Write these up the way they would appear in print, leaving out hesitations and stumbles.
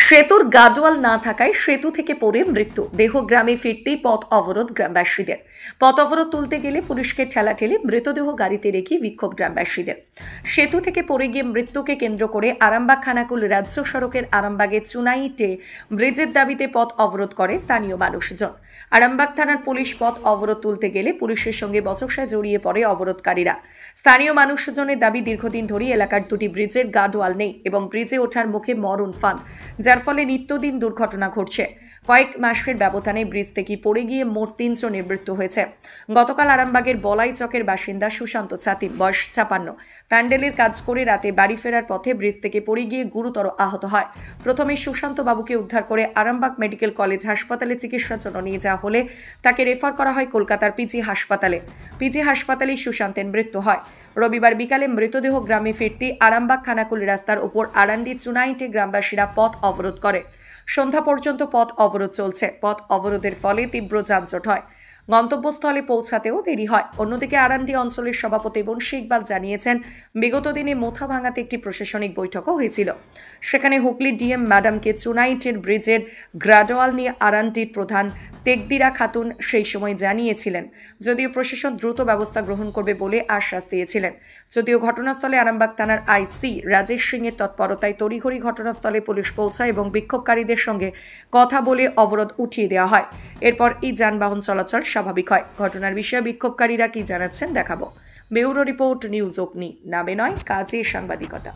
সেতুর গার্ডওয়াল না থাকায় সেতু থেকে পড়ে মৃত্যু। দেহ গ্রামে ফিরতেই পথ অবরোধ গ্রামবাসীদের। পথ অবরোধ তুলতে গেলে পুলিশকে ঠেলাঠেলি, মৃতদেহ গাড়িতে রেখে বিক্ষোভ গ্রামবাসীদের। সেতু থেকে পড়ে গিয়ে মৃত্যুকে কেন্দ্র করে আরামবাগ খানাকুল রাজ্য সড়কের আরামবাগের চুনাইটে ব্রিজের দাবিতে পথ অবরোধ করে স্থানীয় মানুষজন। আরামবাগ থানার পুলিশ পথ অবরোধ তুলতে গেলে পুলিশের সঙ্গে বচসায় জড়িয়ে পড়ে অবরোধকারীরা। স্থানীয় মানুষজনের দাবি, দীর্ঘদিন ধরেই এলাকার দুটি ব্রিজের গার্ডওয়াল নেই এবং ব্রিজে ওঠার মুখে মরণ ফাঁদ, যার ফলে নিত্যদিন দুর্ঘটনা ঘটছে। কয়েক মাসের ব্যবধানে ব্রিজ থেকে পড়ে গিয়ে মোট 3 জনের মৃত্যু হয়েছে। গতকাল আরামবাগের বলাই চকের বাসিন্দা সুশান্ত ছাতিম, বয়স 56, প্যান্ডেলের কাজ করে রাতে বাড়ি ফেরার পথে ব্রিজ থেকে পড়ে গিয়ে গুরুতর আহত হয়। প্রথমে সুশান্ত বাবুকে উদ্ধার করে আরামবাগ মেডিকেল কলেজ হাসপাতালে চিকিৎসার জন্য নিয়ে যাওয়া হলে তাকে রেফার করা হয় কলকাতার পিজি হাসপাতালে। সুশান্তের মৃত্যু হয়। রবিবার বিকালে মৃতদেহ গ্রামে ফিরতে আরামবাগ খানাকুল রাস্তার উপর আরান্ডি চুনাইটে গ্রামবাসীরা পথ অবরোধ করে। সন্ধ্যা পর্যন্ত পথ অবরোধ চলছে। পথ অবরোধের ফলে তীব্র যানজট হয়, গন্তব্যস্থলে পৌঁছাতেও দেরি হয়। অন্যদিকে আরান্ডি অঞ্চলের সভাপতি বংশী ইকবাল জানিয়েছেন, বিগত দিনে মোথা ভাঙাতে একটি প্রশাসনিক বৈঠকও হয়েছিল। সেখানে হুগলি ডিএম ম্যাডামকে চুনাইটের ব্রিজের গ্রাডওয়াল নিয়ে আরান্ডির প্রধান তেকদিরা খাতুন সেই সময় জানিয়েছিলেন, যদিও প্রশাসন দ্রুত ব্যবস্থা গ্রহণ করবে বলে আশ্বাস দিয়েছিলেন। যদিও ঘটনাস্থলে আরামবাগ থানার আইসি রাজেশ সিং এর তৎপরতায় তড়িঘড়ি ঘটনাস্থলে পুলিশ পৌঁছায় এবং বিক্ষোভকারীদের সঙ্গে কথা বলে অবরোধ উঠিয়ে দেওয়া হয়। এরপর এই যানবাহন চলাচল স্বাভাবিক হয়। ঘটনার বিষয়ে বিক্ষোভকারীরা কি জানাচ্ছেন দেখাবো। ব্যুরো রিপোর্ট, নিউজ অগ্নি। নামে নয়, কাজে সাংবাদিকতা।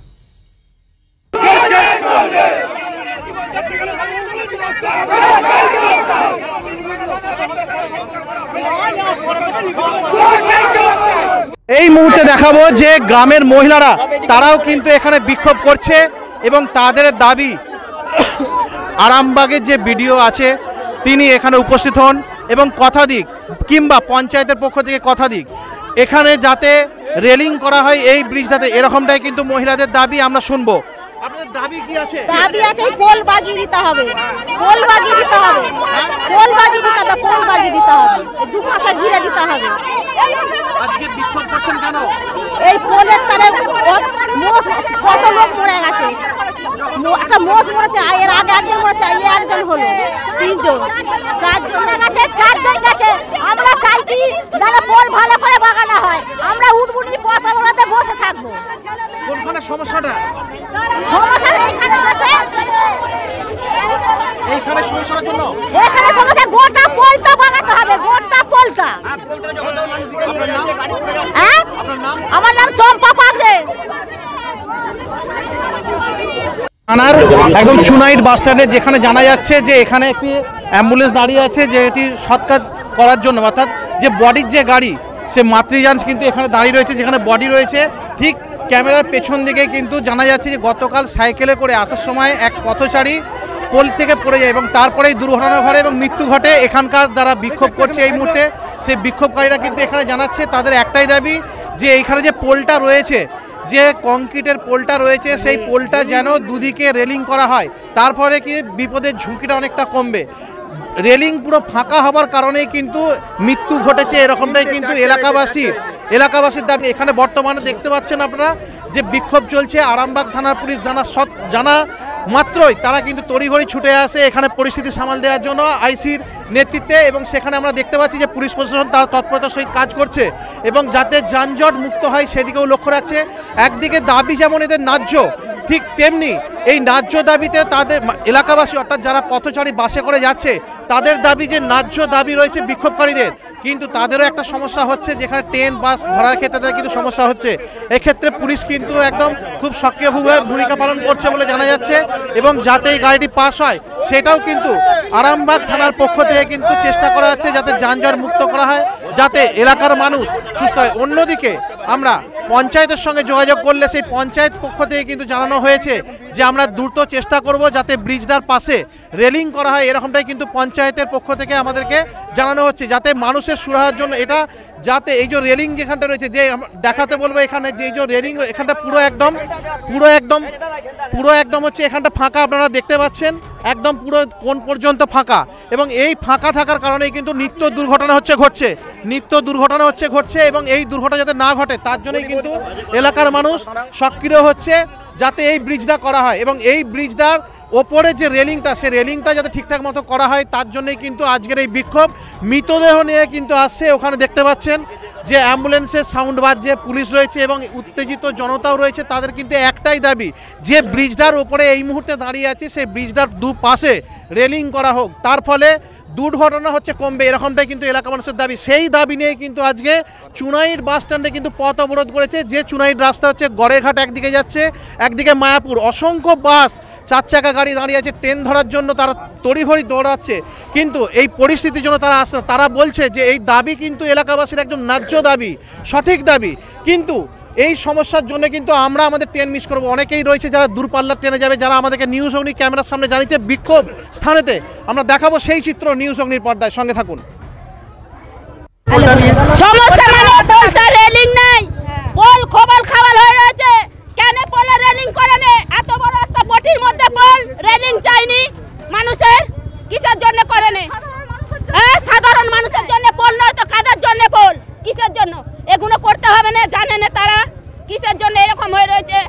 এই মুহূর্তে দেখাবো যে গ্রামের মহিলারা তারাও কিন্তু এখানে বিক্ষোভ করছে এবং তাদের দাবি আরামবাগের যে বিডিও আছে তিনি এখানে উপস্থিত হন এবং কথা দিক, কিংবা পঞ্চায়েতের পক্ষ থেকে কথা দিক, এখানে যাতে রেলিং করা হয় এই ব্রিজটাতে, এরকমটাই কিন্তু মহিলাদের দাবি। আমরা শুনবো আপনাদের দাবি কি আছে। দাবি আছে পোল বাগিয়ে দিতে হবে, পোল বাগিয়ে দিতে হবে, পোল বাগিয়ে দিতে হবে, পোল বাগিয়ে দিতে হবে, দু পাশে ঘিরে দিতে হবে। আজকে বিক্ষোভ করছেন কেন? এই পোলের তারে কত লোক মরে গেছে, একটা মোষ মরেছে, এর আগে একজন মরেছে, একজন হলো, 3 জন, 4 জন গেছে, 4 জন গেছে। আমরা চাই কি যেন পোল ভালো করে বাগানো হয়, আমরা উঠবুনি পথ অবরোধে বসে থাকবো। কোনখানে সমস্যাটা? সমস্যা এখানে আছে, এইখানে সমস্যার জন্য এখানে সমস্যা, গোটা পোলটা বাগাতে হবে, গোটা পোলটা। হ্যাঁ, আমার নাম চম্পা পাগড়ে। থানার একদম চুনাইট বাস স্ট্যান্ডে যেখানে জানা যাচ্ছে যে এখানে একটি অ্যাম্বুলেন্স দাঁড়িয়ে আছে, যে এটি সৎকার করার জন্য, অর্থাৎ যে বডির যে গাড়ি, সে মাতৃযান কিন্তু এখানে দাঁড়িয়ে রয়েছে, যেখানে বডি রয়েছে। ঠিক ক্যামেরার পেছন দিকে কিন্তু জানা যাচ্ছে যে গতকাল সাইকেলে করে আসার সময় এক পথচারী পোল থেকে পড়ে যায় এবং তারপরেই দুর্ঘটনা ঘটে এবং মৃত্যু ঘটে। এখানকার যারা বিক্ষোভ করছে এই মুহূর্তে, সেই বিক্ষোভকারীরা কিন্তু এখানে জানাচ্ছে তাদের একটাই দাবি, যে এইখানে যে পোলটা রয়েছে, যে কংক্রিটের পোলটা রয়েছে, সেই পোলটা যেন দুদিকে রেলিং করা হয়, তারপরে কি বিপদের ঝুঁকিটা অনেকটা কমবে। রেলিং পুরো ফাঁকা হবার কারণেই কিন্তু মৃত্যু ঘটেছে, এরকমটাই কিন্তু এলাকাবাসীর দাবি। এখানে বর্তমানে দেখতে পাচ্ছেন আপনারা যে বিক্ষোভ চলছে। আরামবাগ থানার পুলিশ জানা মাত্রই তারা কিন্তু তড়িঘড়ি ছুটে আসে এখানে পরিস্থিতি সামাল দেওয়ার জন্য আইসির নেতৃত্বে, এবং সেখানে আমরা দেখতে পাচ্ছি যে পুলিশ প্রশাসন তার তৎপরতার সহিত কাজ করছে এবং যাতে যানজট মুক্ত হয় সেদিকেও লক্ষ্য রাখছে। একদিকে দাবি যেমন এদের ন্যায্য, ঠিক তেমনি এই ন্যায্য দাবিতে তাদের এলাকাবাসী, অর্থাৎ যারা পথচারী বাসে করে যাচ্ছে, তাদের দাবি যে ন্যায্য দাবি রয়েছে বিক্ষোভকারীদের, কিন্তু তাদেরও একটা সমস্যা হচ্ছে, যেখানে ট্রেন বাস ধরার ক্ষেত্রে তাদের কিন্তু সমস্যা হচ্ছে। এক্ষেত্রে পুলিশ কিন্তু একদম খুব সক্রিয়ভাবে ভূমিকা পালন করছে বলে জানা যাচ্ছে এবং যাতে এই গাড়িটি পাস হয় সেটাও কিন্তু আরামবাগ থানার পক্ষ থেকে কিন্তু চেষ্টা করা হচ্ছে, যাতে যানজট মুক্ত করা হয়, যাতে এলাকার মানুষ সুস্থ হয়। অন্যদিকে আমরা পঞ্চায়েতের সঙ্গে যোগাযোগ করলে সেই পঞ্চায়েত পক্ষ থেকে কিন্তু জানানো হয়েছে যে আমরা দ্রুত চেষ্টা করব যাতে ব্রিজটার পাশে রেলিং করা হয়, এরকমটাই কিন্তু পঞ্চায়েতের পক্ষ থেকে আমাদেরকে জানানো হচ্ছে, যাতে মানুষের সুরাহার জন্য এটা, যাতে এই যে রেলিং যেখানটা রয়েছে, যে দেখাতে বলবো এখানে যে এই যে রেলিং, এখানটা পুরো একদম হচ্ছে এখানটা ফাঁকা, আপনারা দেখতে পাচ্ছেন একদম পুরো কোণ পর্যন্ত ফাঁকা, এবং এই ফাঁকা থাকার কারণেই কিন্তু নিত্য দুর্ঘটনা ঘটছে এবং এই দুর্ঘটনা যাতে না ঘটে তার জন্যই কিন্তু এলাকার মানুষ সক্রিয় হচ্ছে, যাতে এই ব্রিজটা করা হয় এবং এই ব্রিজটার ওপরে যে রেলিংটা, সে রেলিংটা যাতে ঠিকঠাক মতো করা হয়, তার জন্যই কিন্তু আজকের এই বিক্ষোভ। মৃতদেহ নিয়ে কিন্তু আসছে, ওখানে দেখতে পাচ্ছেন যে অ্যাম্বুলেন্সের সাউন্ড বাজছে, পুলিশ রয়েছে এবং উত্তেজিত জনতাও রয়েছে। তাদের কিন্তু একটাই দাবি যে ব্রিজটার ওপরে এই মুহূর্তে দাঁড়িয়ে আছে, সেই ব্রিজটার দুপাশে রেলিং করা হোক, তার ফলে দুর্ঘটনা হচ্ছে কমবে, এরকমটাই কিন্তু এলাকা মানুষের দাবি। সেই দাবি নিয়ে কিন্তু আজকে চুনাইট বাস স্ট্যান্ডে কিন্তু পথ অবরোধ করেছে। যে চুনাইট রাস্তা হচ্ছে গড়েঘাট একদিকে যাচ্ছে, একদিকে মায়াপুর, অসংখ্য বাস, 4 চাকা গাড়ি দাঁড়িয়ে আছে ট্রেন ধরার জন্য, তারা তড়িঘড়ি দৌড়াচ্ছে। কিন্তু এই পরিস্থিতির জন্য তারা আসছে, তারা বলছে যে এই দাবি কিন্তু এলাকাবাসীর একদম ন্যায্য দাবি, সঠিক দাবি, কিন্তু এই সমস্যার জন্য কিন্তু আমরা আমাদের ট্রেন মিস করবো। অনেকেই রয়েছে যারা দূরপাল্লার ট্রেনে যাবে, যারা আমাদেরকে নিউজ অগ্নি ক্যামেরার সামনে জানিয়েছে বিক্ষোভ স্থানেতে। আমরা দেখাবো সেই চিত্র নিউজ অগ্নির পর্দায়, সঙ্গে থাকুন। সমস্যা মানে পোলটা রেলিং নাই, পোল খবল খাওয়াল হয়ে রয়েছে। কেন পোলে রেলিং করে নে? এত বড় একটা বটির মধ্যে পোল রেলিং চাইনি মানুষের, কিসের জন্য করে নে? সাধারণ মানুষের জন্য পোল নয় তো কাদের জন্য পোল? কিসের জন্য এগুলো করতে হবে না? জানে না তারা কিসের জন্য এরকম হয়ে রয়েছে?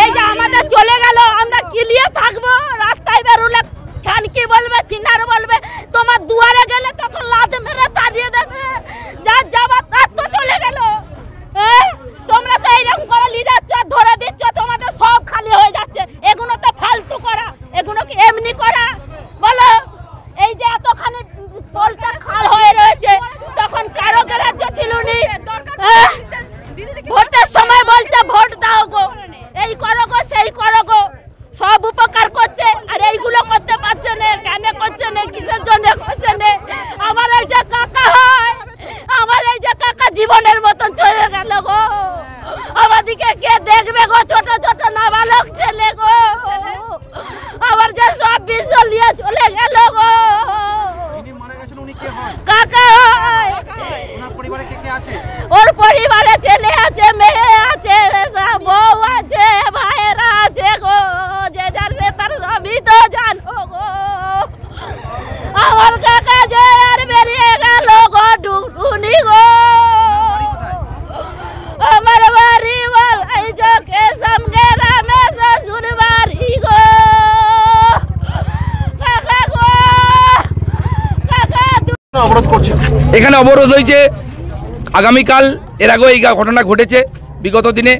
এই যে আমাদের চলে গেল, আমরা কিলিয়ে থাকবো, রাস্তায় বেরোলে খান কি বলবে, চিনার বলবে, তোমার দুয়ারে গেলে তখন লাদ মেরে তাড়িয়ে দেবে, যার যাবার তার তো চলে গেল। তোমরা তো এইরকম করে লিডাচ্ছ, ধরে দিচ্ছ, তোমাদের সব খালি হয়ে যাচ্ছে। এগুলো তো ফালতু করা, এগুলো কি এমনি করা বলো? এই যে এতখানি পোলটা খাল হয়ে রয়েছে, তখন কারো গ্রাহ্য ছিল নি। ভোটের সময় বলছে ভোট দাও গো, এই করো গো, সেই করো গো, সব উপকার করছে, আর এইগুলো করতে পারছে না। কেন করছে না? কিসের জন্য করছে না? আমার এই যে কাকা হয়, আমার এই যে কাকা জীবনের মতন চলে গেল গো, আমাদিকে কে দেখবে গো? ছোট ছোট নাবালক ছেলে গো, আমার যে সব বিষয় নিয়ে চলে গেল গো। কাকা হয়, ওর পরিবারে ছেলে আছে, মেয়ে আছে, বউ আছে, ভাইয়েরা আছে গো, যে যার সে তার সবই তো জানো গো। আমার কাকা যে আর বেরিয়ে গেল গো, ডুনি গো। আমার বাড়ি বল এই যে সঙ্গে রামে শ্বশুর বাড়ি গো। কাকা গো, কাকা অবরোধ করছে, এখানে অবরোধ হয়েছে আগামীকাল। এর আগেও এই ঘটনা ঘটেছে বিগত দিনে।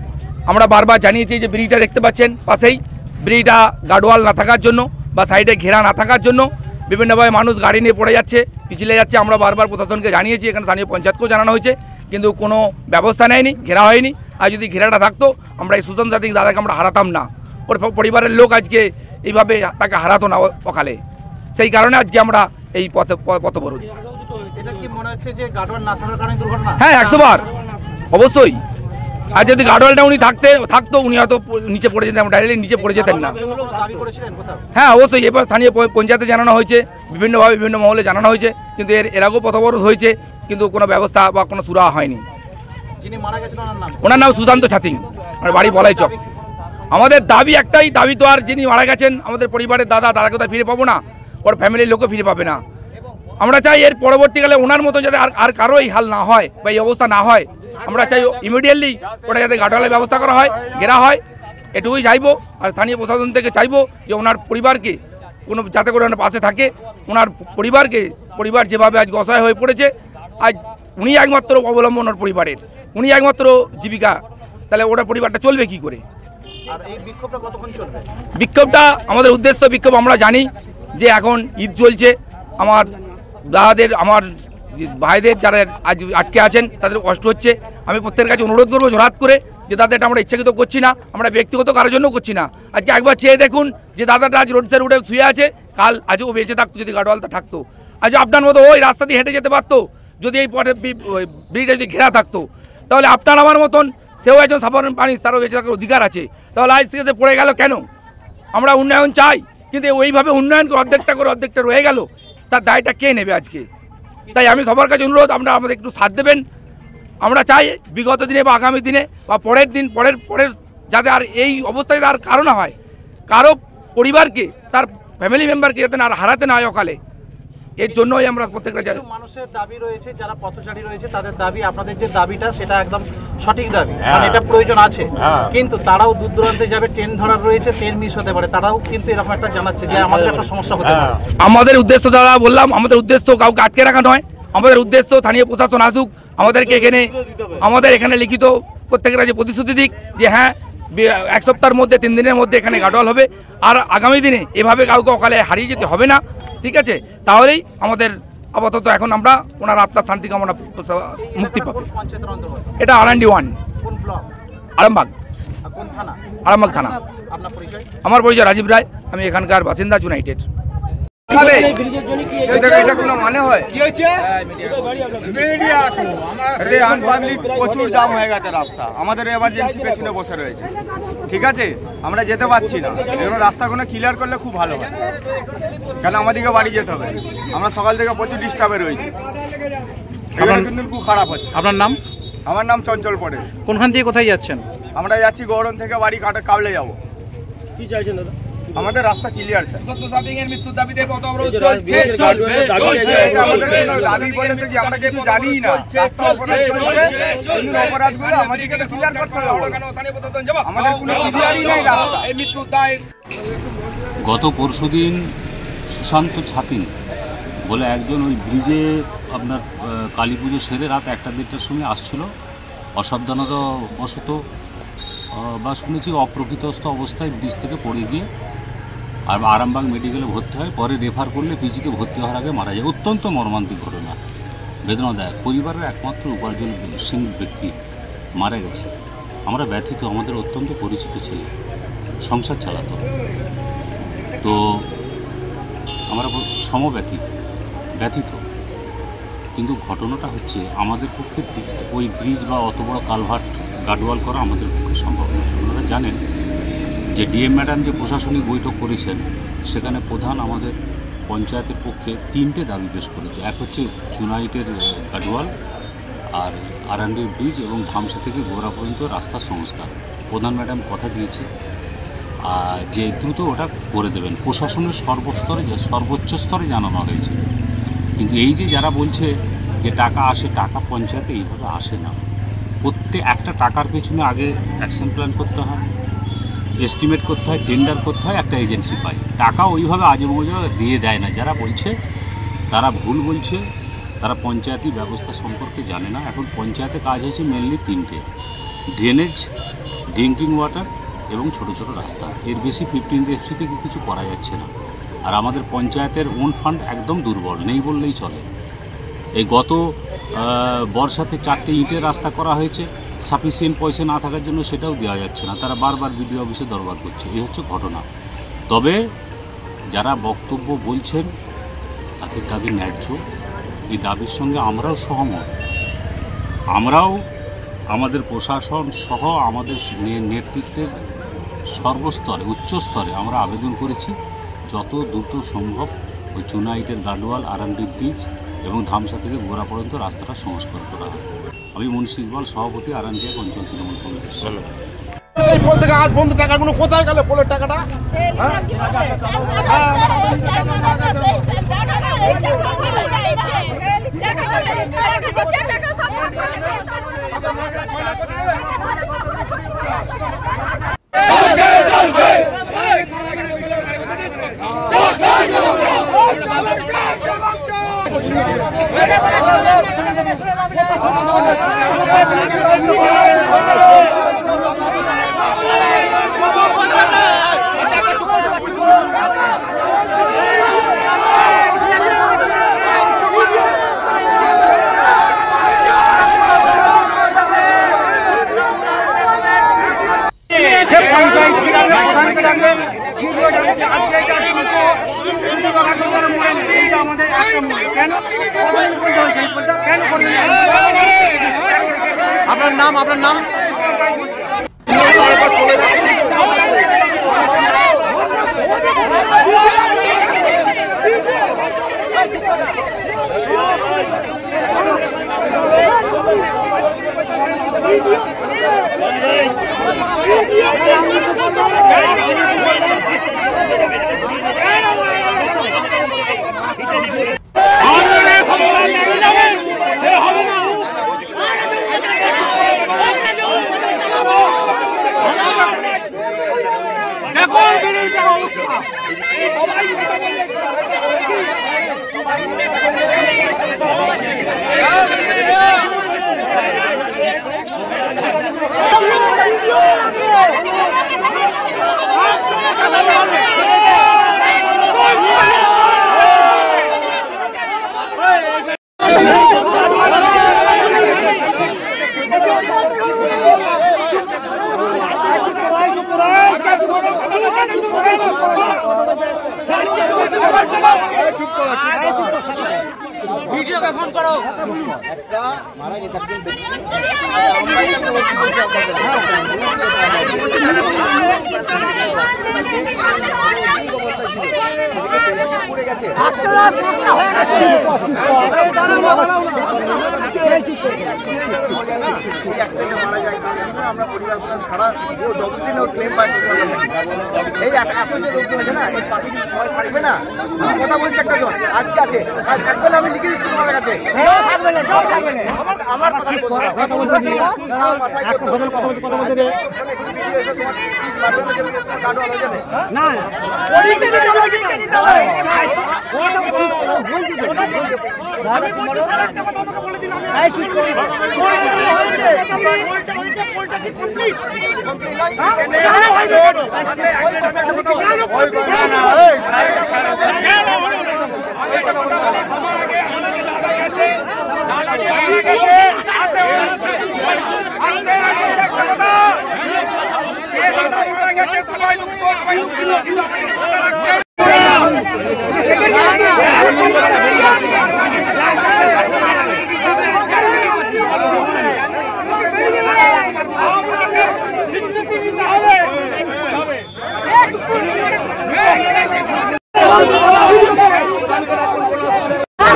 আমরা বারবার জানিয়েছি যে ব্রিজটা দেখতে পাচ্ছেন পাশেই, ব্রিজটা গার্ডওয়াল না থাকার জন্য বা সাইডে ঘেরা না থাকার জন্য বিভিন্নভাবে মানুষ গাড়ি নিয়ে পড়ে যাচ্ছে, পিছলে যাচ্ছে। আমরা বারবার প্রশাসনকে জানিয়েছি, এখানে স্থানীয় পঞ্চায়েতকেও জানানো হয়েছে, কিন্তু কোনো ব্যবস্থা নেয়নি, ঘেরা হয়নি। আর যদি ঘেরাটা থাকতো, আমরা এই সুশান্ত জাতিক দাদাকে আমরা হারাতাম না, ওর পরিবারের লোক আজকে এইভাবে তাকে হারাতো না অকালে। সেই কারণে আজকে আমরা এই পথবরোধ। হ্যাঁ, 100 বার অবশ্যই। আর যদি গার্ডওয়ালটা উনি থাকতো উনি হয়তো নিচে পড়ে যেতেন, ডাইরেক্টলি নিচে পড়ে যেতেন না। হ্যাঁ অবশ্যই, এবার স্থানীয় পঞ্চায়েতে জানানো হয়েছে, বিভিন্নভাবে বিভিন্ন মহলে জানানো হয়েছে, কিন্তু এর আগেও পথ অবরোধ হয়েছে, কিন্তু কোনো ব্যবস্থা বা কোনো সুরাহা হয়নি। ওনার নাম সুশান্ত ছাতিং, আমার বাড়ি বলাই চক। আমাদের দাবি একটাই, দাবি তো আর যিনি মারা গেছেন আমাদের পরিবারের দাদাকে তো ফিরে পাবো না, ওর ফ্যামিলির লোকও ফিরে পাবে না। আমরা চাই এর পরবর্তীকালে ওনার মতো যাতে আর কারো এই হাল না হয় বা এই অবস্থা না হয়। আমরা চাই ইমিডিয়েটলি ওটা যাতে গার্ডওয়ালের ব্যবস্থা করা হয়, ঘেরা হয়, এটুকুই চাইবো। আর স্থানীয় প্রশাসন থেকে চাইবো যে ওনার পরিবারকে কোনো যাতে করে ওনার পাশে থাকে, ওনার পরিবার যেভাবে আজ অসহায় হয়ে পড়েছে, আজ উনি একমাত্র অবলম্বন ওর পরিবারের, উনি একমাত্র জীবিকা, তাহলে ওটা পরিবারটা চলবে কি করে? বিক্ষোভটা আমাদের উদ্দেশ্য, বিক্ষোভ আমরা জানি যে এখন ঈদ চলছে, আমার দাদাদের, আমার ভাইদের যারা আজ আটকে আছেন তাদের কষ্ট হচ্ছে। আমি প্রত্যেকের কাছে অনুরোধ করবো জোরহাত করে যে দাদা এটা আমরা ইচ্ছাকৃত করছি না, আমরা ব্যক্তিগত কারোর জন্য করছি না। আজকে একবার চেয়ে দেখুন যে দাদাটা আজ রোড সাইড উঠে শুয়ে আছে, কাল আজও বেঁচে থাকতো যদি গার্ডওয়ালটা থাকতো, আজ আপনার মতো ওই রাস্তা দিয়ে হেঁটে যেতে পারতো। যদি এই পথে ব্রিজটা যদি ঘেরা থাকতো, তাহলে আপনার আমার মতন সেও একজন সাধারণ মানুষ, তারও বেঁচে থাকার অধিকার আছে। তাহলে আজ থেকে পড়ে গেল কেন? আমরা উন্নয়ন চাই, কিন্তু ওইভাবে উন্নয়ন করে অর্ধেকটা রয়ে গেল, তার দায়টা কে নেবে আজকে? তাই আমি সবার কাছে অনুরোধ, আমাদের একটু সাথ দেবেন। আমরা চাই বিগত দিনে বা আগামী দিনে বা পরের যাতে আর এই অবস্থায় আর কারো না হয়, কারো পরিবারকে, তার ফ্যামিলি মেম্বারকে যাতে আর হারাতে না হয় অকালে। এর জন্যই আমরা প্রত্যেকটা মানুষের দাবি রয়েছে, যারা পথচারী রয়েছে তাদের দাবি, আপনাদের যে দাবিটা সেটা একদম সঠিক দাবি, মানে এটা প্রয়োজন আছে, কিন্তু তারাও দূর দূরান্তে যাবে, ট্রেন ধরার রয়েছে, ট্রেন মিস হতে পারে, তারাও কিন্তু এরকম একটা জানাচ্ছে যে আমাদের একটা সমস্যা হতে পারে। আমাদের উদ্দেশ্য দ্বারা বললাম, আমাদের উদ্দেশ্য কাউকে আটকে রাখা নয়, আমাদের উদ্দেশ্য স্থানীয় প্রশাসন আসুক, আমাদেরকে আমাদের এখানে লিখিত প্রত্যেকের যে প্রতিশ্রুতি দিক যে হ্যাঁ 1 সপ্তাহের মধ্যে 3 দিনের মধ্যে এখানে গাডওয়াল হবে, আর আগামী দিনে এভাবে কাউকে অকালে হারিয়ে যেতে হবে না, ঠিক আছে? তাহলেই আমাদের আপাতত এখন আমরা ওনার আত্মার শান্তি কামনা মুক্তি পাবো। এটা R&D 1 আরামবাগ, আরামবাগ থানা। আমার পরিচয় রাজীব রায়, আমি এখানকার বাসিন্দা ইউনাইটেড। এটা কোনো মানে হয়? কি হয়েছে? প্রচুর জাম হয়ে গেছে রাস্তা, আমাদের এমার্জেন্সি পেছনে বসে রয়েছে, ঠিক আছে? আমরা যেতে পারছি না, এগুলো রাস্তাগুলো ক্লিয়ার করলে খুব ভালো হয়, কেন আমাদেরকে বাড়ি যেতে হবে, আমরা সকাল থেকে প্রচুর ডিস্টার্বে রয়েছি, এগুলো কিন্তু খুব খারাপ হচ্ছে। আপনার নাম? আমার নাম চঞ্চল পড়ে। কোনখান থেকে কোথায় যাচ্ছেন? আমরা যাচ্ছি গৌরন থেকে বাড়ি কাবলে যাবো। কি চাইছেন দাদা? আমাদের রাস্তা ক্লিয়ার চাই। দাবি বলে তো কি আমরা কিছু জানি না, অপরাধগুলো আমাদেরকে ক্লিয়ার করতে হবে, আমাদের কোনো ক্লিয়ারই নেই রাস্তা। গত পরশুদিন সুশান্ত ছাতিন বলে একজন ওই ব্রিজে আপনার কালী পুজো সেরে রাত 1-1:30টার সময় আসছিল, অসাবধানতা বশত বা শুনেছি অপ্রকৃতস্থ অবস্থায় ব্রিজ থেকে পড়ে গিয়ে আর আরামবাগ মেডিকেলে ভর্তি হয়, পরে রেফার করলে পিজিতে ভর্তি হওয়ার আগে মারা যায়। অত্যন্ত মর্মান্তিক ঘটনা, বেদনাদায়ক। পরিবারের একমাত্র উপার্জনশীল ব্যক্তি মারা গেছে, আমরা ব্যথিত। আমাদের অত্যন্ত পরিচিত ছেলে, সংসার চালাতো, তো আমরা ব্যথিত। কিন্তু ঘটনাটা হচ্ছে আমাদের পক্ষে ওই ব্রিজ বা অত বড় কালভার্ট গার্ডওয়াল করা আমাদের পক্ষে সম্ভব নয়। আপনারা জানেন যে ডিএম ম্যাডাম যে প্রশাসনিক বৈঠক করেছেন, সেখানে প্রধান আমাদের পঞ্চায়েতের পক্ষে 3টে দাবি পেশ করেছে। এক হচ্ছে চুনাইটের গার্ডওয়াল, আর R&D ব্রিজ এবং ধামসা থেকে গোড়া পর্যন্ত রাস্তার সংস্কার। প্রধান ম্যাডাম কথা দিয়েছে যে দ্রুত ওটা করে দেবেন। প্রশাসনের সর্বোচ্চ স্তরে জানানো হয়েছে। কিন্তু এই যে যারা বলছে যে টাকা আসে, টাকা পঞ্চায়েতে এইভাবে আসে না। একটা টাকার পেছনে আগে অ্যাকশন প্ল্যান করতে হয়, এস্টিমেট করতে হয়, টেন্ডার করতে হয়, একটা এজেন্সি পায়। টাকা ওইভাবে আজেবাজে দিয়ে দেয় না। যারা বলছে তারা ভুল বলছে, তারা পঞ্চায়েতি ব্যবস্থা সম্পর্কে জানে না। এখন পঞ্চায়েতে কাজ হয়েছে মেনলি 3টে: ড্রেনেজ, ড্রিঙ্কিং ওয়াটার এবং ছোট ছোট রাস্তা। এর বেশি 15 FC থেকে কিছু করা যাচ্ছে না। আর আমাদের পঞ্চায়েতের ওন ফান্ড একদম দুর্বল, নেই বললেই চলে। এই গত বর্ষাতে 4টে ইটের রাস্তা করা হয়েছে, সাফিসিয়েন্ট পয়সা না থাকার জন্য সেটাও দেওয়া যাচ্ছে না। তারা বারবার বিডিও অফিসে দরবার করছে। এই হচ্ছে ঘটনা। তবে যারা বক্তব্য বলছেন তাদের দাবি ন্যায্য, এই দাবির সঙ্গে আমরাও সহমত। আমরাও আমাদের প্রশাসন সহ আমাদের নেতৃত্বের সর্বস্তরে, উচ্চ স্তরে আমরা আবেদন করেছি যত দ্রুত সম্ভব ওই চুনাইটের গার্ডওয়াল, R&D ব্রিজ এবং ধামসা থেকে গোড়া পর্যন্ত রাস্তাটা সংস্কার করা হয়। আমি মুন্সি ইকবাল, সভাপতি, R&D অঞ্চল তৃণমূল কংগ্রেস। পোল থেকে আজ বন্ধু টাকাগুলো কোথায় গেল? পোলের টাকাটা আপনার নাম? আপনার নাম? ভিডিও কে ফোন করো মারা গেছে আমরা পরিবার সারা যতদিন ক্লেম পাই এই এখন যে লোকজন আছে না এই পাখি সময় থাকবে না। আমি কথা বলছি একটা জন আজকে আছে কাজ থাকবে না, আমি লিখে দিচ্ছি তোমাদের কাছে আমার কথা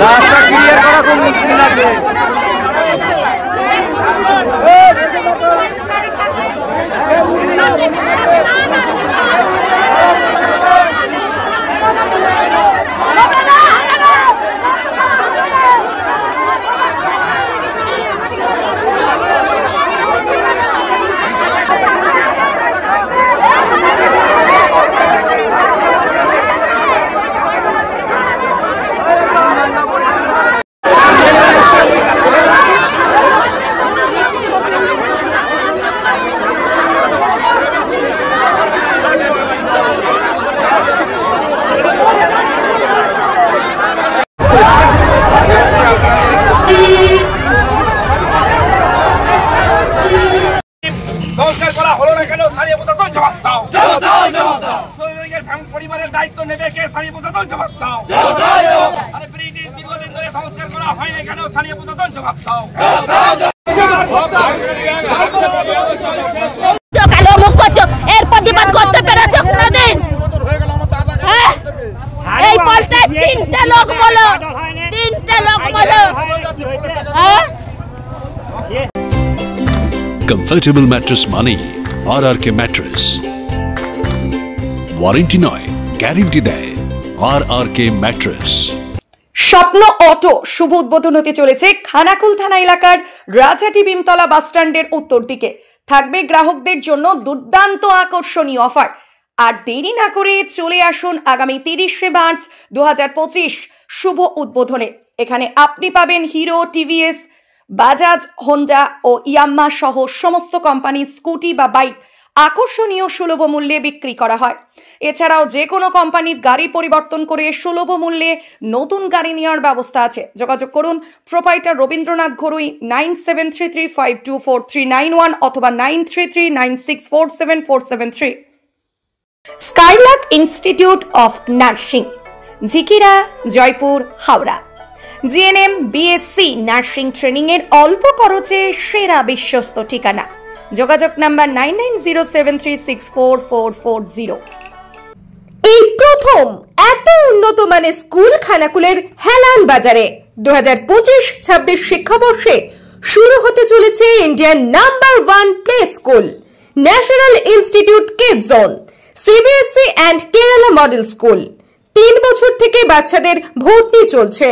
রাস্তা ক্লিয়ার করা খুব মুশকিল আছে। পরিবারের দায়িত্ব নেবে কে? স্থানীয় প্রশাসন জবাব দাও। আরে ব্রিটিশ দীর্ঘদিন ধরে সংস্কার করা হয়নি কেন? স্থানীয় প্রশাসন জবাব দাও। কালো মুখ করছো, এর প্রতিবাদ করতে পেরেছো কোনদিন? এই পাল্টায় তিনটে লোক বলো, কমফর্টেবল ম্যাট্রেস মানেই আরআরকে ম্যাট্রেস। ওয়ারেন্টি নয়, গ্যারেন্টি দেয় আরআরকে ম্যাট্রেস। স্বপ্ন অটো শুভ উদ্বোধন হতে চলেছে খানাকুল থানা এলাকার রাজহাটি ভীমতলা বাসস্ট্যান্ডের উত্তর দিকে। থাকবে গ্রাহকদের জন্য দুর্দান্ত আকর্ষণীয় অফার। আর দেরি না করে চলে আসুন আগামী 30শে মার্চ 2025 শুভ উদ্বোধনে। এখানে আপনি পাবেন হিরো, টিভিএস, বাজাজ, হোন্ডা ও ইয়াম্মা সহ সমস্ত কোম্পানির স্কুটি বা বাইক আকর্ষণীয় সুলভ মূল্যে বিক্রি করা হয়। এছাড়াও যে কোনো কোম্পানির গাড়ি পরিবর্তন করে সুলভ মূল্যে নতুন গাড়ি নেওয়ার ব্যবস্থা আছে। যোগাযোগ করুন প্রোপাইটার রবীন্দ্রনাথ ঘরুই 9733524391 অথবা 9339647473। Skylark institute of nursing, Jhikira, Jaipur, Howrah. GNM, BSc nursing training এর অল্প খরচে সেরা বিশ্বস্ত ঠিকানা। যোগাযোগ নাম্বার 9907364440। এই প্রথম এত উন্নত মানের স্কুল খানাকুলের হেলান বাজারে 2025-26 শিক্ষাবর্ষে শুরু হতে চলেছে Indian number 1 play school, national institute kids zone, CBSC and Kerala model school. 3 বছর থেকে বাচ্চাদের ভর্তি চলছে।